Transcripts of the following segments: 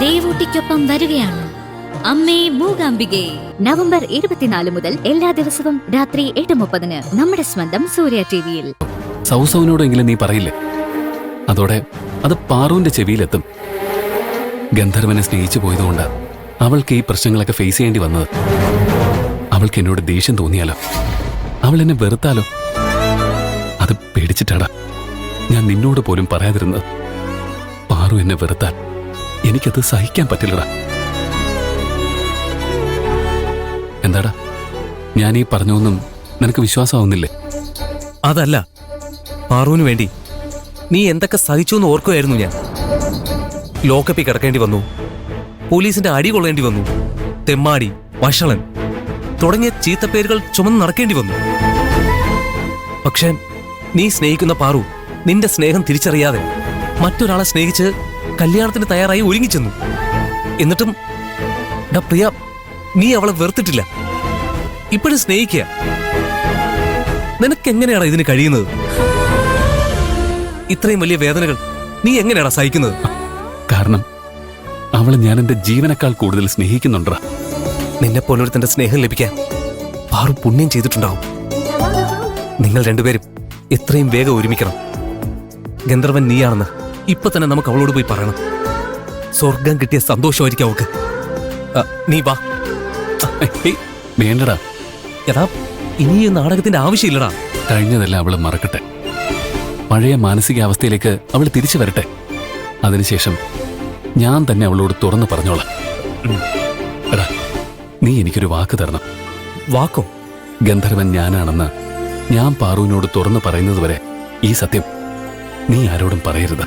ദേവൂട്ടിക്കൊപ്പം വരികയാണ് അമ്മേ മൂകാംബികെ. നവംബർ 24 മുതൽ എല്ലാ ദിവസവും രാത്രി 8:30 നമ്മുടെ സ്വന്തം സൂര്യ ടിവിയിൽ. സൗസൗനോടെങ്കിലും നീ പറയില്ലേ? അതോടെ അത് പാറുവിന്റെ ചെവിയിലെത്തും. ഗന്ധർവനെ സ്നേഹിച്ചു പോയതുകൊണ്ട് അവൾക്ക് ഈ പ്രശ്നങ്ങളൊക്കെ ഫേസ് ചെയ്യേണ്ടി വന്നത്. അവൾക്ക് എന്നോട് ദേഷ്യം തോന്നിയാലോ, അവൾ എന്നെ വെറുത്താലോ? അത് പേടിച്ചിട്ടാടാ ഞാൻ നിന്നോട് പോലും പറയാതിരുന്നത്. പാറു എന്നെ വെറുത്താൽ എനിക്കത് സഹിക്കാൻ പറ്റില്ലടാ. എന്താടാ, ഞാൻ ഈ പറഞ്ഞൊന്നും നിനക്ക് വിശ്വാസമാവുന്നില്ലേ? അതല്ല, പാറുവിന് വേണ്ടി നീ എന്തൊക്കെ സഹിച്ചു എന്ന് ഓർക്കുമായിരുന്നു ഞാൻ. ലോക്കപ്പിൽ കിടക്കേണ്ടി വന്നു, പോലീസിന്റെ അടി കൊള്ളേണ്ടി വന്നു, തെമ്മാടി, വഷളൻ തുടങ്ങിയ ചീത്തപ്പേരുകൾ ചുമന്ന് നടക്കേണ്ടി വന്നു. പക്ഷെ നീ സ്നേഹിക്കുന്ന പാറു നിന്റെ സ്നേഹം തിരിച്ചറിയാതെ മറ്റൊരാളെ സ്നേഹിച്ച് കല്യാണത്തിന് തയ്യാറായി ഒരുങ്ങിച്ചെന്നു. എന്നിട്ടും പ്രിയ, നീ അവളെ വെറുത്തിട്ടില്ല, ഇപ്പോഴും സ്നേഹിക്കുക. നിനക്കെങ്ങനെയാണ് ഇതിന് കഴിയുന്നത്? ഇത്രയും വലിയ വേദനകൾ നീ എങ്ങനെയാണ് സഹിക്കുന്നത്? കാരണം അവളെ ഞാൻ എന്റെ ജീവനേക്കാൾ കൂടുതൽ സ്നേഹിക്കുന്നുണ്ടാ. നിന്നെപ്പോലൊരുത്തന്റെ സ്നേഹം ലഭിക്കാൻ പാറു പുണ്യം ചെയ്തിട്ടുണ്ടാവും. നിങ്ങൾ രണ്ടുപേരും എത്രയും വേഗം ഒരുമിക്കണം. ഗന്ധർവൻ നീയാണെന്ന് ഇപ്പൊ തന്നെ നമുക്ക് അവളോട് പോയി പറയണം. സ്വർഗം കിട്ടിയ സന്തോഷമായിരിക്കും അവൾക്ക്. നീ വാ. വേണ്ടടാ, എടാ, ഇനി ഈ നാടകത്തിന്റെ ആവശ്യമില്ലടാ. കഴിഞ്ഞതെല്ലാം അവള് മറക്കട്ടെ. പഴയ മാനസികാവസ്ഥയിലേക്ക് അവൾ തിരിച്ചു വരട്ടെ. അതിനുശേഷം ഞാൻ തന്നെ അവളോട് തുറന്നു പറഞ്ഞോളാം. എടാ, നീ എനിക്കൊരു വാക്ക് തരണം. വാക്കോ? ഗന്ധർവൻ ഞാനാണെന്ന് ഞാൻ പാറുവിനോട് തുറന്നു പറയുന്നതുവരെ ഈ സത്യം നീ ആരോടും പറയരുത്.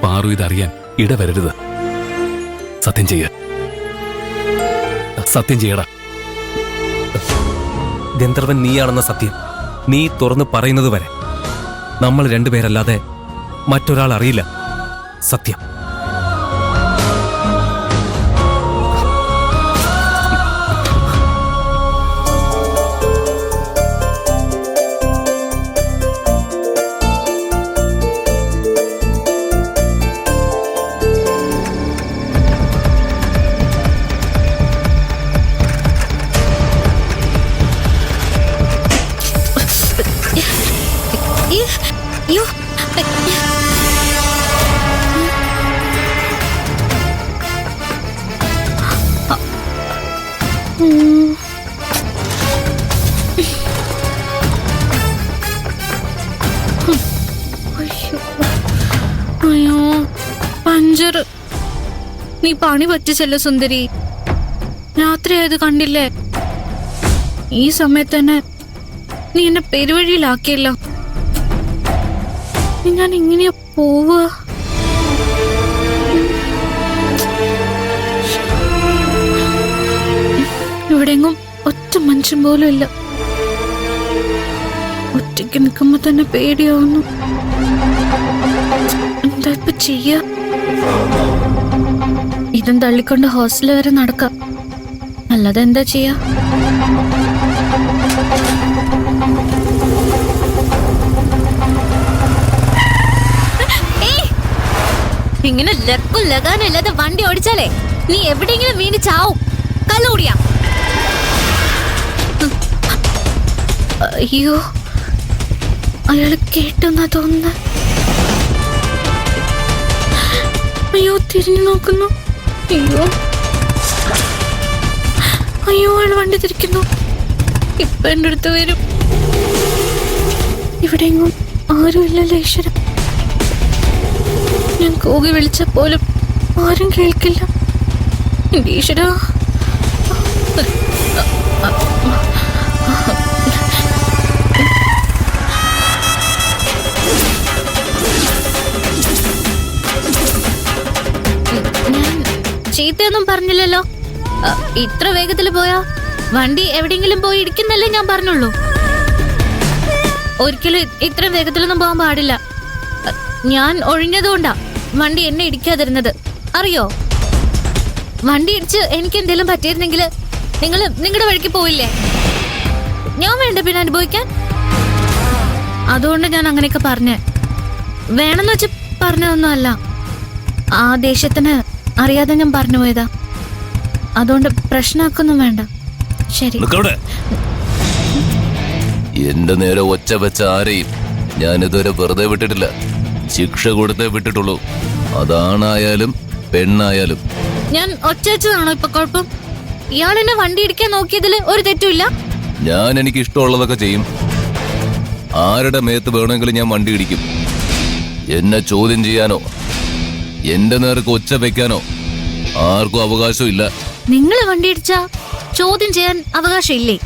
പാറു ഇതറിയാൻ ഇടവരരുത്. സത്യം ചെയ്യ. സത്യം ചെയ്യടാ. ഗന്ധർവൻ നീയാണെന്ന സത്യം നീ തുറന്നു പറയുന്നത് വരെ നമ്മൾ രണ്ടുപേരല്ലാതെ മറ്റൊരാൾ അറിയില്ല. സത്യം. അയ്യോ, പഞ്ചർ. നീ പണി പറ്റിച്ചല്ലോ സുന്ദരി. രാത്രിയായത് കണ്ടില്ലേ? ഈ സമയത്ത് തന്നെ നീ എന്നെ പെരുവഴിയിലാക്കിയല്ലോ. ഞാൻ ഇങ്ങനെയാ പോവുക? ഇവിടെങ്ങും ഒറ്റ മനുഷ്യൻ പോലും ഇല്ല. ഒറ്റയ്ക്ക് നിൽക്കുമ്പോ തന്നെ പേടിയാവുന്നു. എന്താ ഇപ്പൊ ചെയ്യാ? ഇതും തള്ളിക്കൊണ്ട് ഹോസ്റ്റൽ വരെ നടക്കാം, അല്ലാതെ എന്താ ചെയ്യാ? ഇങ്ങനെ ലക്കും ലഗാനില്ലാതെ വണ്ടി ഓടിച്ചാലേ നീ എവിടെയെങ്കിലും വീണ് ചാവും. കല്ലുകൂടിയാ. അയ്യോ, അയാള് കേട്ടെന്നാ തോന്നുന്നു. അയ്യോ, തിരിഞ്ഞു നോക്കുന്നു. അയ്യോ അയ്യോ, അയാൾ വണ്ടി തിരിക്കുന്നു. ഇപ്പൊ എന്റെ അടുത്ത് വരും. ഇവിടെയെങ്ങും ആരുമില്ലല്ലോ ഈശ്വരൻ. ഞാൻ കൂകി വിളിച്ച പോലും ആരും കേൾക്കില്ല. എന്റെ ഈശ്വരാ. ചീത്തയൊന്നും പറഞ്ഞില്ലല്ലോ. ഇത്ര വേഗത്തിൽ പോയാ വണ്ടി എവിടെയെങ്കിലും പോയി ഇടിക്കുന്നല്ലേ ഞാൻ പറഞ്ഞുള്ളൂ. ഒരിക്കലും ഇത്ര വേഗത്തിലൊന്നും പോകാൻ പാടില്ല. ഞാൻ ഒഴിഞ്ഞതുകൊണ്ടാ വണ്ടി എന്നെ ഇടിക്കാതിരുന്നത്, അറിയോ? വണ്ടി ഇടിച്ച് എനിക്ക് എന്തെങ്കിലും പറ്റിയിരുന്നെങ്കിൽ നിങ്ങൾ നിങ്ങളുടെ വഴിക്ക് പോയില്ലേ? ഞാൻ വേണ്ട പിന്നെ അനുഭവിക്കാൻ. അതുകൊണ്ട് ഞാൻ അങ്ങനെയൊക്കെ പറഞ്ഞേ. വേണമെന്ന് വെച്ച് പറഞ്ഞതൊന്നും അല്ല. ആ ദേഷ്യത്തിന് അറിയാതെ ഞാൻ പറഞ്ഞു പോയതാ. അതുകൊണ്ട് പ്രശ്നമാക്കൊന്നും വേണ്ട. ശരി. നിക്കവിടെ. എന്റെ നേരെ ഒച്ച വെച്ച ആരെയും ഞാനിതുവരെ വെറുതെ വിട്ടിട്ടില്ല. ശിക്ഷ കൊടുത്തേ വിട്ടിട്ടുള്ളൂ. അതാണായാലും പെണ്ണായാലും. ഞാൻ ഒച്ച വെച്ചതാണോ ഇപ്പൊ കുഴപ്പം? ഇയാൾ എന്നെ വണ്ടി ഇടിക്കാൻ നോക്കിയതിൽ ഒരു തെറ്റുമില്ല. ഞാൻ എനിക്ക് ഇഷ്ടമുള്ളതൊക്കെ ചെയ്യും. ആരുടെ മേത്ത് വേണമെങ്കിലും ഞാൻ വണ്ടി ഇടിക്കും. എന്നെ ചോദ്യം ചെയ്യാനോ എന്റെ നേർക്ക് ഒച്ച വെക്കാനോ ആർക്കും അവകാശം ഇല്ല. നിങ്ങൾ വണ്ടി ഇടിച്ചാ ചോദ്യം ചെയ്യാൻ അവകാശം ഇല്ലേ?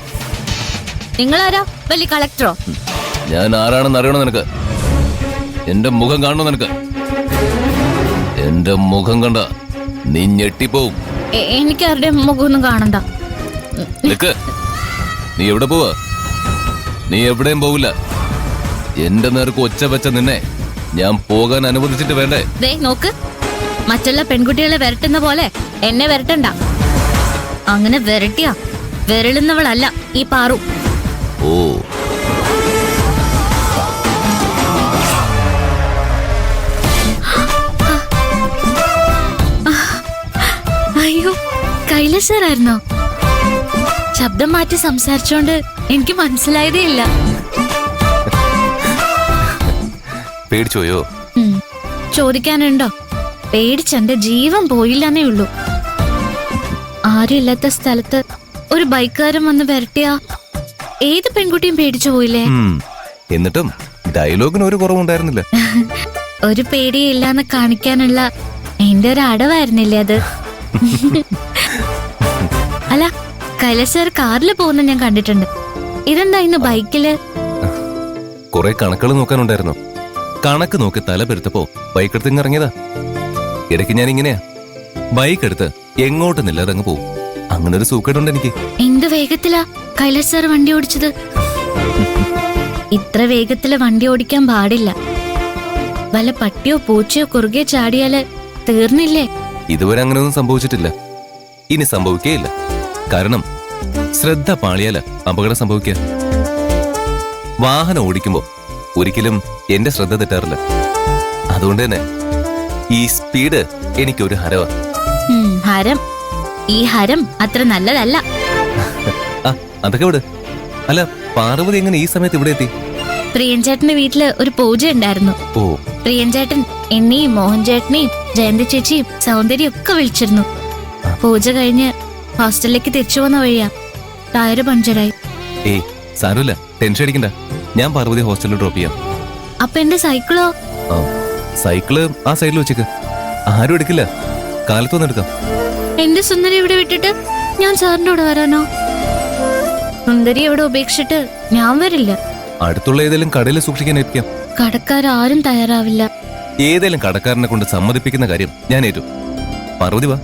നിങ്ങളാരാ? വലിയ കളക്ടറോ? ഞാൻ ആരാണെന്ന് അറിയണോ നിനക്ക്? എന്റെ മുഖം കാണണോ നിനക്ക്? എന്റെ മുഖം കണ്ട നീ ഞെട്ടിപ്പോവും. എനിക്ക് ആരുടെ മുഖമൊന്നും കാണണ്ട. നിക്ക്. നീ എവിടെ പോവാ? നീ എവിടെയും പോവില്ല. എന്റെ നേർക്ക് ഒച്ച വെച്ച നിന്നെ ഞാൻ പോകാൻ അനുവദിച്ചിട്ട് വേണ്ടേ? ദേ നോക്ക്, മറ്റുള്ള പെൺകുട്ടികളെ വരട്ടുന്ന പോലെ എന്നെ വരട്ടണ്ട. അങ്ങനെ വരട്ടിയാ വിരളുന്നവളല്ല ഈ പാറു. ഓ, അയ്യോ, കൈലാസായിരുന്നോ? ശബ്ദം മാറ്റി സംസാരിച്ചോണ്ട് എനിക്ക് മനസ്സിലായതേ ഇല്ല. പേടിച്ചോയോ? ചോദിക്കാനുണ്ടോ? പേടിച്ചെന്റെ ജീവൻ പോയില്ലെന്നേ ഉള്ളൂ. ആരും ഇല്ലാത്ത സ്ഥലത്ത് ഒരു ബൈക്കുകാരൻ വന്ന് വരട്ടിയാ ഏത് പെൺകുട്ടിയും പേടിച്ചു പോയില്ലേ? എന്നിട്ടും ഡയലോഗിന് ഒരു കുറവുണ്ടായിരുന്നില്ല. ഒരു പേടിയില്ലാന്ന് കാണിക്കാനുള്ള എന്റെ ഒരു അടവായിരുന്നില്ലേ അത്? അല്ല, കൈലാസ് സാർ കാറിൽ പോകുന്ന ഞാൻ കണ്ടിട്ടുണ്ട്. ഇതെന്താ ഇന്ന് ബൈക്കില്? കുറെ കണക്കുകൾ നോക്കാനുണ്ടായിരുന്നു. കണക്ക് നോക്കി തല പെരുത്തപ്പോ ബൈക്ക് എടുത്ത് ഇങ്ങ് ഇറങ്ങിയതാ. ഇടയ്ക്ക് ഞാൻ ഇങ്ങനെയാ, ബൈക്ക് എടുത്ത് എങ്ങോട്ട് നില്ലാതെ അങ്ങ് പോകും. അങ്ങനെ ഒരു സൂക്കേടുണ്ട് എനിക്ക്. എന്ത് വേഗത്തിലാ കൈലാസ് സാർ വണ്ടി ഓടിച്ചത്? ഇത്ര വേഗത്തില് വണ്ടി ഓടിക്കാൻ പാടില്ല. വല്ല പട്ടിയോ പൂച്ചയോ കുറുകെ ചാടിയാല് തീർന്നില്ലേ? ഇതുവരെ അങ്ങനെയൊന്നും സംഭവിച്ചിട്ടില്ല. ഇനി സംഭവിക്കേയില്ല. കാരണം ശ്രദ്ധ പാളിയാല് അപകടം സംഭവിക്കുക. വാഹനം ഓടിക്കുമ്പോ ഒരിക്കലും എന്റെ ശ്രദ്ധ തെറ്റാറില്ല. അതുകൊണ്ട് തന്നെ ഈ സ്പീഡ് എനിക്കൊരു ഹരവാ. ഹരം? ഈ ഹരം അത്ര നല്ലതല്ല. ആ, അതൊക്കെ വിട്. അല്ല, പാർവതി എങ്ങനെ ഈ സമയത്ത് ഇവിടെ എത്തി? പ്രിയൻ ചേട്ടന്റെ വീട്ടില് ഒരു പൂജ ഉണ്ടായിരുന്നു. ഓ, പ്രിയൻ ചേട്ടൻ എന്നെയും മോഹൻ ചേട്ടനെയും ജയന്തി ചേച്ചിയും സൗന്ദര്യം ഒക്കെ വിളിച്ചിരുന്നു. പൂജ കഴിഞ്ഞ് ഹോസ്റ്റലിലേക്ക് തിരിച്ചു വന്ന വഴിയാ ടയറ് പഞ്ചറായി. ഏയ് സാരമില്ല, ടെൻഷൻ അടിക്കണ്ട. ഞാൻ പാർവതി ഹോസ്റ്റലിൽ ഡ്രോപ്പ് ചെയ്യാം. അപ്പൊ എന്റെ സൈക്കിളോ? ആ, സൈക്കിള് ആ സൈഡിൽ വെച്ചേക്ക്. ആരും എടുക്കില്ല. കാലത്ത് വന്ന് എടുക്കാം. എന്റെ സുന്ദരി ഇവിടെ വിട്ടിട്ട് ഞാൻ സാറിന്റെ കൂടെ വരാനോ? സുന്ദരി ഇവിടെ ഉപേക്ഷിച്ചിട്ട് ഞാൻ വരില്ല. അടുത്തുള്ള ഏതെങ്കിലും കടയിൽ സൂക്ഷിക്കാൻ ഏൽപ്പിക്കാം. കടക്കാരും തയ്യാറാവില്ല. ഏതെങ്കിലും കടക്കാരനെ കൊണ്ട് സമ്മതിപ്പിക്കുന്ന കാര്യം ഞാൻ ഏറ്റു. പാർവതി വാ.